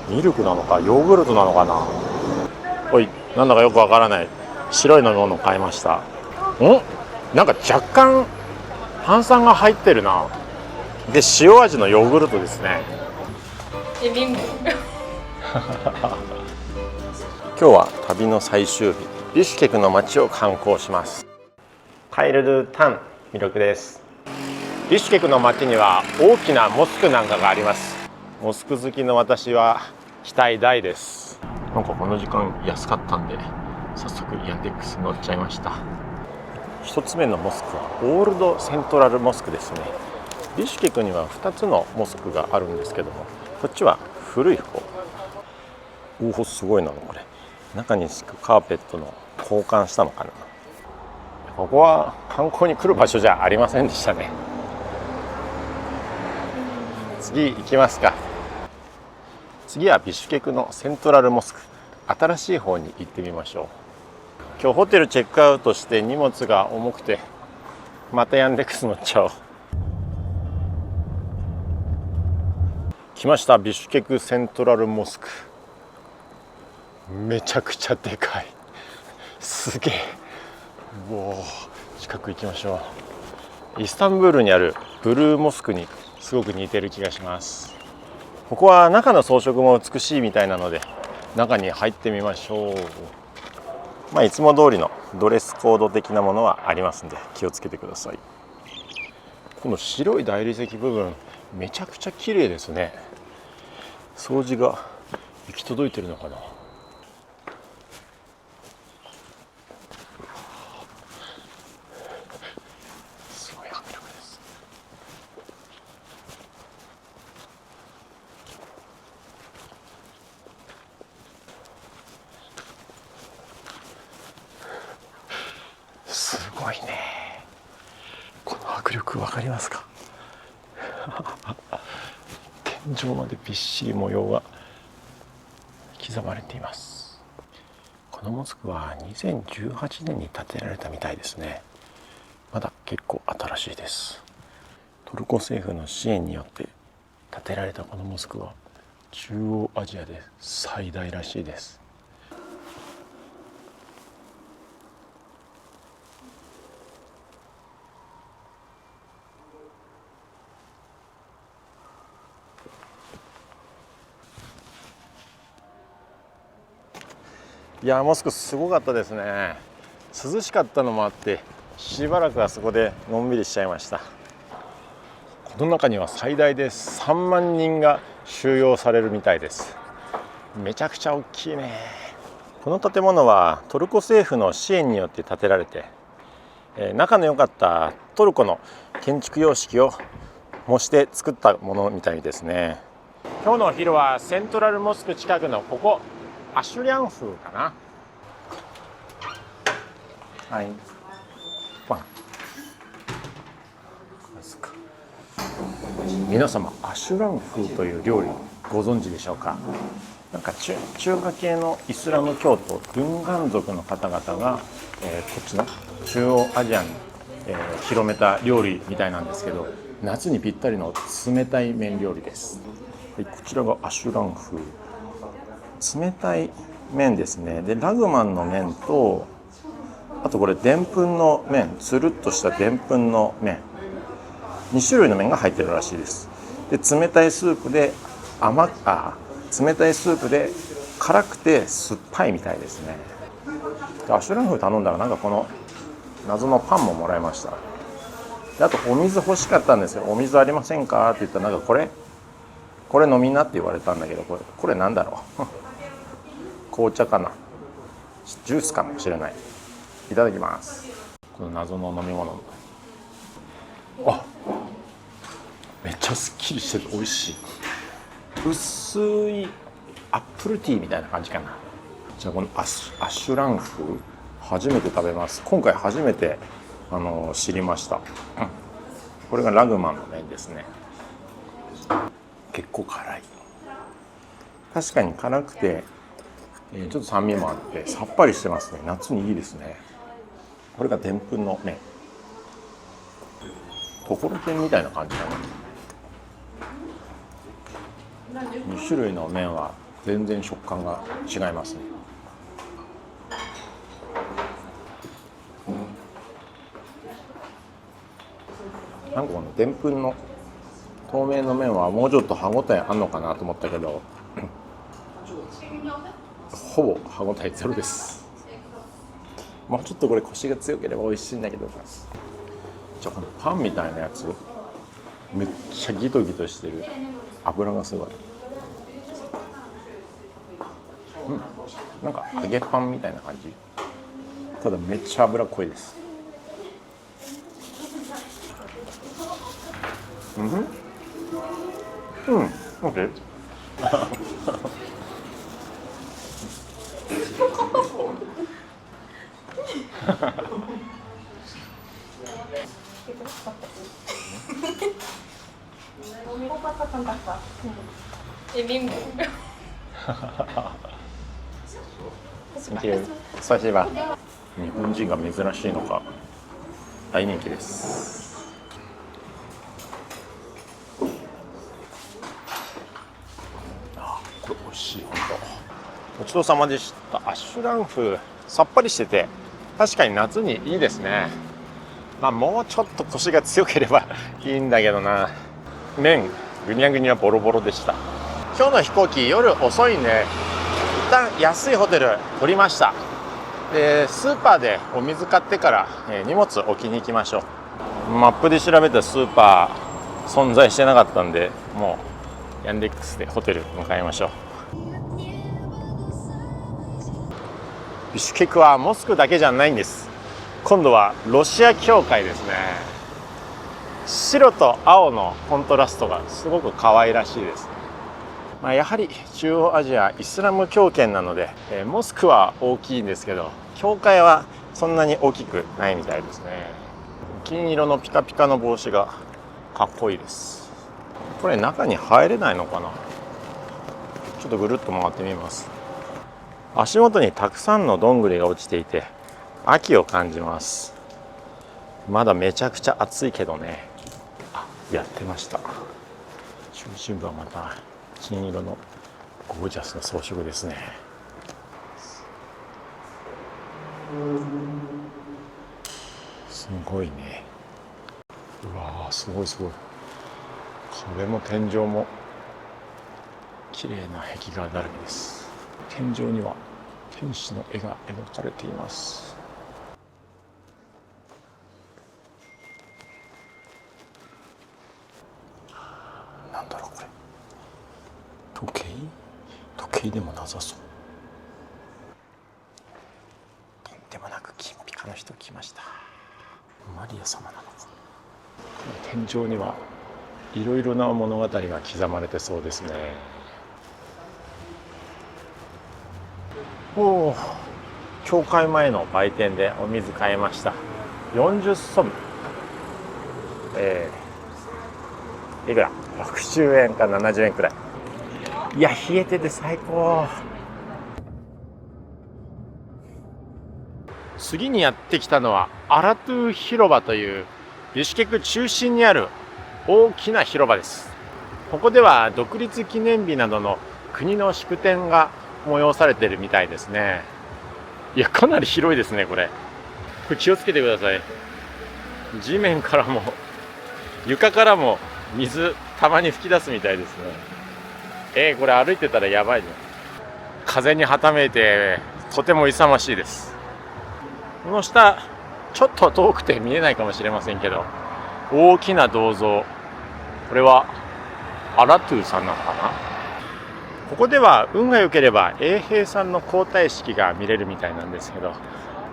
ミルクなのかヨーグルトなのかな。おい、なんだかよくわからない白い飲み物を買いました。なんか若干炭酸が入ってるな。で、塩味のヨーグルトですね。今日は旅の最終日、ビシュケクの街を観光します。カイルルタン魅力です。ビシュケクの街には大きなモスクなんかがあります。モスク好きの私は期待大です。なんかこの時間安かったんで早速ヤンデックス乗っちゃいました。一つ目のモスクはオールドセントラルモスクですね。ビシュケクには2つのモスクがあるんですけども、こっちは古い方。おお、すごいなこれ。中に敷くカーペットの交換したのかな。ここは観光に来る場所じゃありませんでしたね。次行きますか。次はビシュケクのセントラルモスク、新しい方に行ってみましょう。今日ホテルチェックアウトして荷物が重くてまたヤンデックス乗っちゃおう。来ました、ビシュケクセントラルモスク。めちゃくちゃでかい。すげえ。お、近く行きましょう。イスタンブールにあるブルーモスクにすごく似てる気がします。ここは中の装飾も美しいみたいなので中に入ってみましょう。いつも通りのドレスコード的なものはありますんで気をつけてください。この白い大理石部分めちゃくちゃ綺麗ですね。掃除が行き届いてるのかな。すごい迫力です。すごいね。この迫力わかりますか。天井までびっしり模様が刻まれています。このモスクは2018年に建てられたみたいですね。まだ結構新しいです。トルコ政府の支援によって建てられたこのモスクは中央アジアで最大らしいです。いや、モスクすごかったですね。涼しかったのもあってしばらくはそこでのんびりしちゃいました。この中には最大で3万人が収容されるみたいです。めちゃくちゃ大きいね。この建物はトルコ政府の支援によって建てられて、仲の良かったトルコの建築様式を模して作ったものみたいですね。今日のお昼はセントラルモスク近くのここアシュリャンフかな。はい。皆様、アシュランフという料理ご存知でしょうか。なんか中華系のイスラム教徒ドゥンガン族の方々が、こっちの中央アジアに、広めた料理みたいなんですけど、夏にぴったりの冷たい麺料理です。こちらがアシュランフ。冷たい麺ですね。でラグマンの麺と、あとこれでんぷんの麺、つるっとしたでんぷんの麺、2種類の麺が入ってるらしいです。で冷たいスープで冷たいスープで辛くて酸っぱいみたいですね。アシュランフ頼んだらなんかこの謎のパンももらいました。であとお水欲しかったんですよ。お水ありませんかって言ったら、なんかこれ飲みなって言われたんだけど、これなんだろう紅茶かな、ジュースかもしれない。いただきます。この謎の飲み物。めっちゃすっきりしてる。美味しい。薄いアップルティーみたいな感じかな。じゃあこのアシュランフ初めて食べます。今回初めて知りました。これがラグマンの麺ですね。結構辛い。確かに辛くて、ちょっと酸味もあってさっぱりしてますね。夏にいいですね。これがでんぷんの麺。ところてんみたいな感じかな。2種類の麺は全然食感が違いますね。なんかこのでんぷんの透明の麺はもうちょっと歯ごたえあんのかなと思ったけどほぼ歯ごたえゼロです。もうちょっとこれコシが強ければ美味しいんだけど。じゃあこのパンみたいなやつめっちゃギトギトしてる。油がすごい。なんか揚げパンみたいな感じ。ただめっちゃ油濃いです。OK 久しぶり。日本人が珍しいのか大人気です。これ美味しい。本当ごちそうさまでした。アッシュランフさっぱりしてて確かに夏にいいですね。まあもうちょっとコシが強ければいいんだけどな。麺ぐにゃぐにゃボロボロでした。今日の飛行機夜遅いんで一旦安いホテル取りました。でスーパーでお水買ってから、荷物置きに行きましょう。マップで調べたスーパー存在してなかったんで、もうヤンデックスでホテル向かいましょう。ビシュケクはモスクだけじゃないんです。今度はロシア教会ですね。白と青のコントラストがすごく可愛らしいです。やはり中央アジアイスラム教圏なので、モスクは大きいんですけど教会はそんなに大きくないみたいですね。金色のピカピカの帽子がかっこいいです。これ中に入れないのかな。ちょっとぐるっと回ってみます。足元にたくさんのどんぐりが落ちていて秋を感じます。まだめちゃくちゃ暑いけどね。やってました。中心部はまた金色のゴージャスな装飾ですね。すごいね。うわー、すごいすごい。壁も天井も綺麗な壁画だらけです。天井には天使の絵が描かれています。なんだろうこれ。時計でもなさそう。とんでもなく金ピカの人来ました。マリア様なのか。天井にはいろいろな物語が刻まれてそうですね。おお、教会前の売店でお水買いました。40ソム、いくら60円か70円くらい。いや冷えてて最高。次にやってきたのはアラトゥ広場というビシュケク中心にある大きな広場です。ここでは独立記念日などの国の祝典が催されてるみたいですね。いやかなり広いですね。これ気をつけてください。地面からも床からも水たまに吹き出すみたいですね。これ歩いてたらやばいね。風にはためいてとても勇ましいです。この下ちょっと遠くて見えないかもしれませんけど大きな銅像、これはアラトゥさんなのかな。ここでは運が良ければ衛兵さんの交代式が見れるみたいなんですけど、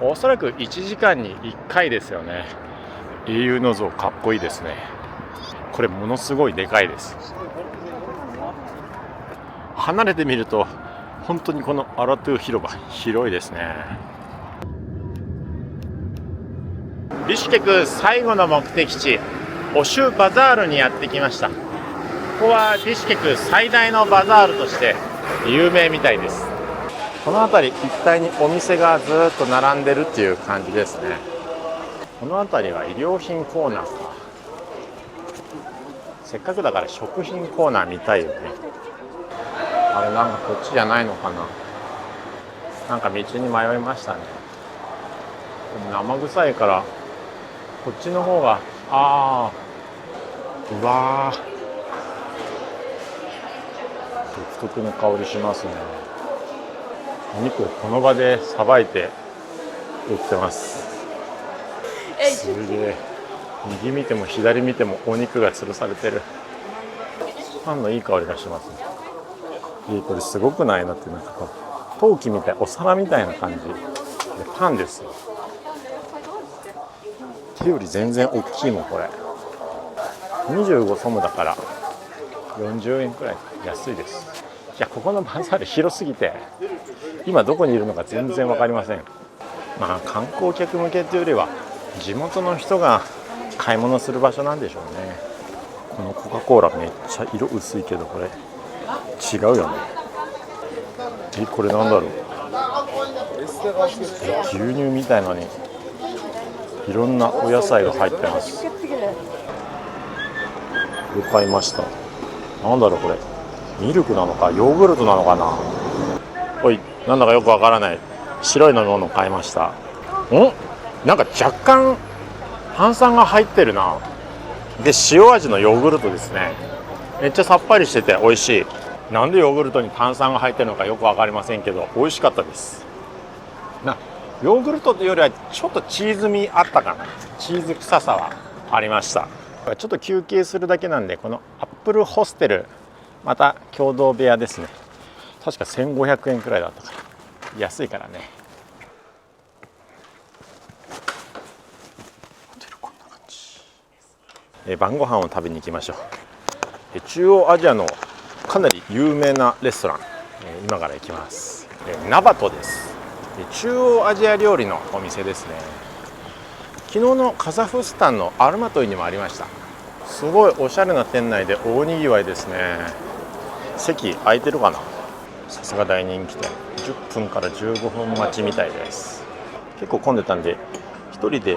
おそらく1時間に1回ですよね。英雄の像かっこいいですね。これものすごいでかいです。離れてみると本当にこのアラトゥ広場広いですね。ビシュケク最後の目的地オシュバザールにやってきました。ここはビシュケク最大のバザールとして有名みたいです。この辺り一帯にお店がずっと並んでるっていう感じですね。この辺りは衣料品コーナーか。せっかくだから食品コーナー見たいよね。あれなんかこっちじゃないのかな。なんか道に迷いましたね。生臭いからこっちの方が、うわー、独特の香りしますね。お肉をこの場でさばいて売ってます。すげえ。右見ても左見てもお肉が吊るされてる。パンのいい香りがしますね。これすごくないなって、なんかこう陶器みたい、お皿みたいな感じでパンですよ。手より全然大きいもんこれ。25ソムだから40円くらい安いです。いや、ここのバザール広すぎて今どこにいるのか全然分かりません。まあ観光客向けというよりは地元の人が買い物する場所なんでしょうね。このコカ・コーラめっちゃ色薄いけどこれ違うよね。これなんだろう。牛乳みたいのにいろんなお野菜が入ってます。買いました。なんだろうこれ。ミルクなのかヨーグルトなのかな。おい、なんだかよくわからない白い飲み物を買いました。なんか若干炭酸が入ってるな。で、塩味のヨーグルトですね。めっちゃさっぱりしてて美味しい。なんでヨーグルトに炭酸が入ってるのかよくわかりませんけど美味しかったです。ヨーグルトというよりはちょっとチーズ味あったかな。チーズ臭さはありました。ちょっと休憩するだけなんで、このアップルホステルまた共同部屋ですね。確か1500円くらいだったから安いからね。ホテルこんな感じ。晩ご飯を食べに行きましょう。中央アジアのかなり有名なレストラン、今から行きます。ナバトです。中央アジア料理のお店ですね。昨日のカザフスタンのアルマトイにもありました。すごいおしゃれな店内で大にぎわいですね。席空いてるかな。さすが大人気店。10分から15分待ちみたいです。結構混んでたんで一人で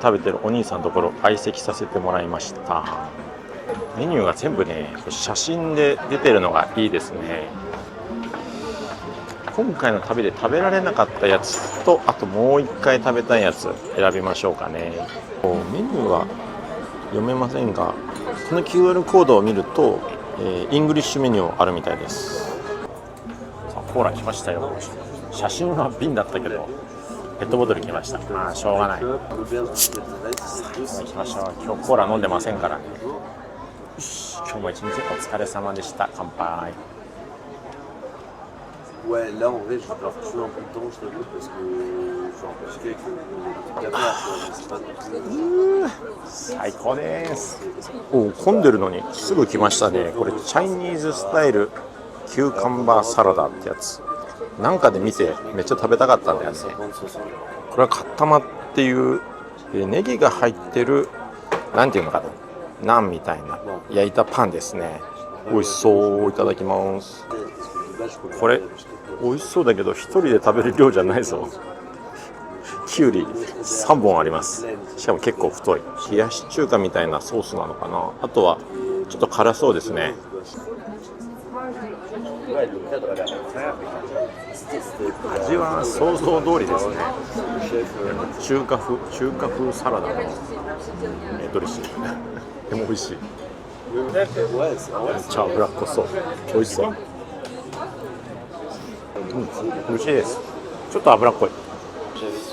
食べてるお兄さんのところ相席させてもらいました。メニューが全部ね写真で出てるのがいいですね。今回の旅で食べられなかったやつと、あともう一回食べたいやつ選びましょうかね。メニューは読めませんが、この QR コードを見ると、イングリッシュメニューあるみたいです。さあコーラ来ましたよ。写真は瓶だったけどペットボトル来ました。まあしょうがない。さあ行きましょう。今日コーラ飲んでませんからね。よし、今日も一日お疲れ様でした。乾杯。Ouais, là en vrai, je vais devoir tuer un peu de temps, je t'avoue, parce que je suis un peu fatigué avec le café, c'est pas 最高です。混んでるのにすぐ来ましたね。これチャイニーズスタイルキューカンバーサラダってやつ。なんかで見てめっちゃ食べたかったんだよね。これはカッタマっていうネギが入ってる、なんていうのかな、ナンみたいな焼いたパンですね。美味しそう。いただきます。これ美味しそうだけど一人で食べる量じゃないぞ。きゅうり3本あります。しかも結構太い冷やし中華みたいなソースなのかな。あとはちょっと辛そうですね。味は想像通りですね。中華風サラダのドレッシングでも美味しい。めっちゃ脂っこそう。美味しそう。美味しいです。ちょっと脂っこい。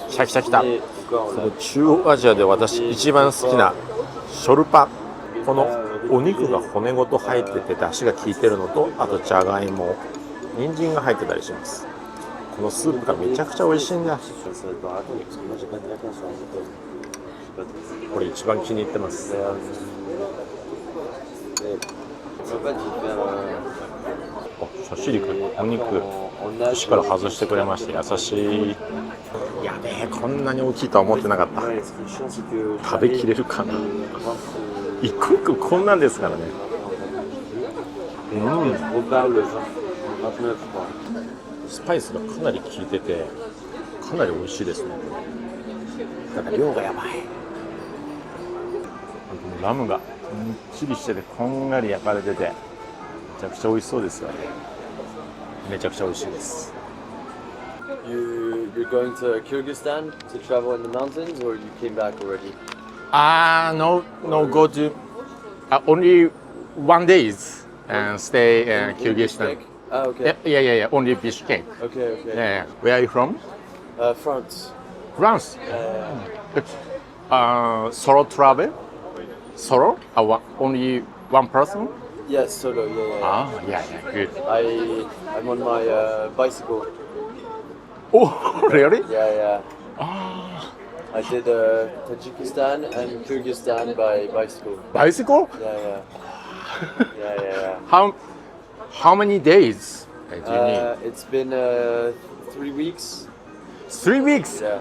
シャキシャキだ。この中央アジアで私一番好きなショルパ。このお肉が骨ごと入ってて出汁が効いてるのと、あとじゃがいも、人参が入ってたりします。このスープがめちゃくちゃ美味しいんだ。これ一番気に入ってます。シャシリ君、お肉串から外してくれまして優しい。やべえ、こんなに大きいとは思ってなかった。食べきれるかな。一個一個こんなんですからね。スパイスがかなり効いててかなり美味しいですね。だから量がやばい。ラムがみっちりしててこんがり焼かれててめちゃくちゃ美味しそうですよね。めちゃくちゃ美味しいです。 You're going to Kyrgyzstan to travel in the mountains, or you came back already? No go to only 1 days and stay in Kyrgyzstan. Bishkek? Ah, okay. Yeah, only Bishkek. Okay. Yeah. Where are you from? France. France. Solo travel? Solo? Only one person? Yes, solo. Yeah. Good. I'm on my bicycle. Oh, really? Yeah. I did Tajikistan and Kyrgyzstan by bicycle. Bicycle? Yeah. How many days do you need? It's been 3 weeks. 3 weeks? Yeah.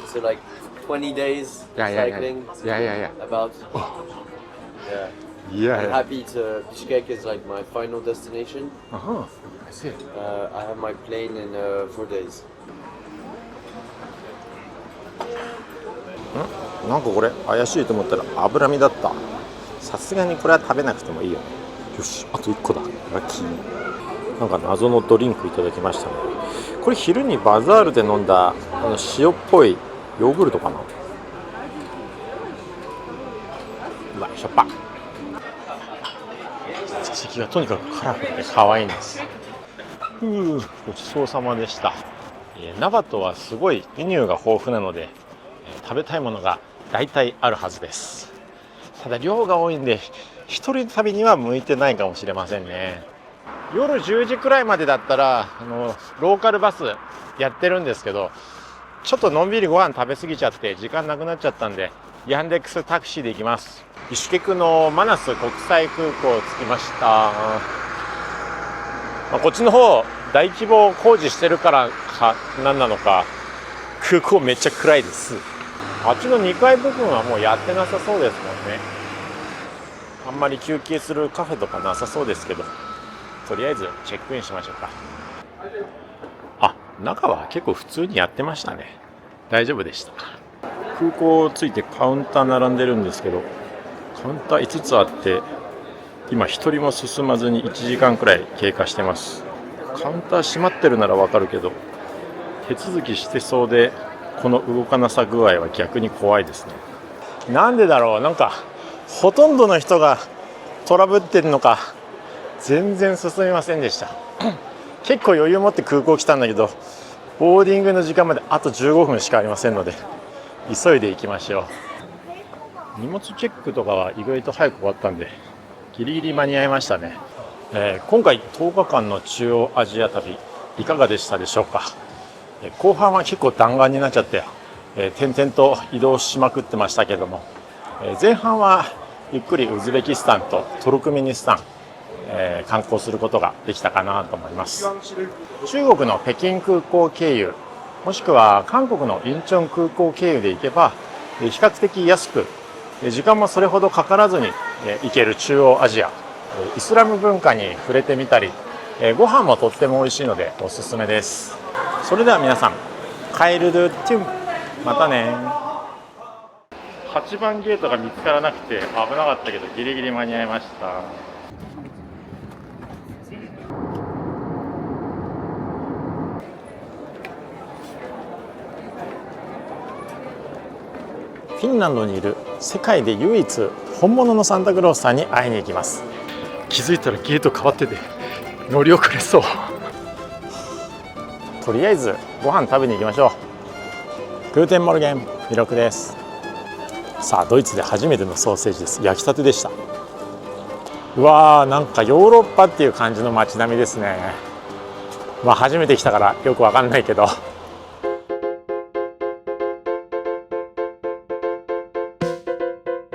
So like 20 days cycling. Yeah. About. Yeah. I'm happy to Bishkek is like my final destination. I see. I have my plane in 4 days. なんかこれ怪しいと思ったら脂身だった。さすがにこれは食べなくてもいいよね。よし、あと1個だ。ラッキー。なんか謎のドリンクいただきましたね。これ昼にバザールで飲んだ塩っぽいヨーグルトかな。うわ、しょっぱ。座席がとにかくカラフルで可愛いんです。ごちそうさまでした。ナバトはすごいメニューが豊富なので、食べたいものが大体あるはずです。ただ量が多いんで一人旅には向いてないかもしれませんね。夜10時くらいまでだったらローカルバスやってるんですけど、ちょっとのんびりご飯食べ過ぎちゃって時間なくなっちゃったんで、ヤンデックスタクシーで行きます。ビシュケクのマナス国際空港着きました。こっちの方大規模工事してるからか何なのか空港めっちゃ暗いです。あっちの2階部分はもうやってなさそうですもんね。あんまり休憩するカフェとかなさそうですけど、とりあえずチェックインしましょうか。中は結構普通にやってましたね。大丈夫でした。空港着いてカウンター並んでるんですけど、カウンター5つあって今1人も進まずに1時間くらい経過してます。カウンター閉まってるならわかるけど、手続きしてそうでこの動かなさ具合は逆に怖いですね。なんでだろう。なんかほとんどの人がトラブってるのか全然進みませんでした結構余裕持って空港来たんだけど、ボーディングの時間まであと15分しかありませんので急いで行きましょう。荷物チェックとかは意外と早く終わったんでギリギリ間に合いましたね。今回10日間の中央アジア旅いかがでしたでしょうか。後半は結構弾丸になっちゃって点々と移動しまくってましたけども、前半はゆっくりウズベキスタンとトルクメニスタン、観光することができたかなと思います。中国の北京空港経由もしくは韓国のインチョン空港経由で行けば比較的安く時間もそれほどかからずに行ける中央アジア、イスラム文化に触れてみたりご飯もとっても美味しいのでおすすめです。それでは皆さん、カエルドゥテュン、またね。8番ゲートが見つからなくて危なかったけどギリギリ間に合いました。フィンランドにいる世界で唯一本物のサンタクロースさんに会いに行きます。気づいたらゲート変わってて乗り遅れそう。とりあえずご飯食べに行きましょう。グーテンモルゲン、ミロクです。さあドイツで初めてのソーセージです。焼きたてでした。うわー、なんかヨーロッパっていう感じの街並みですね。初めて来たからよくわかんないけど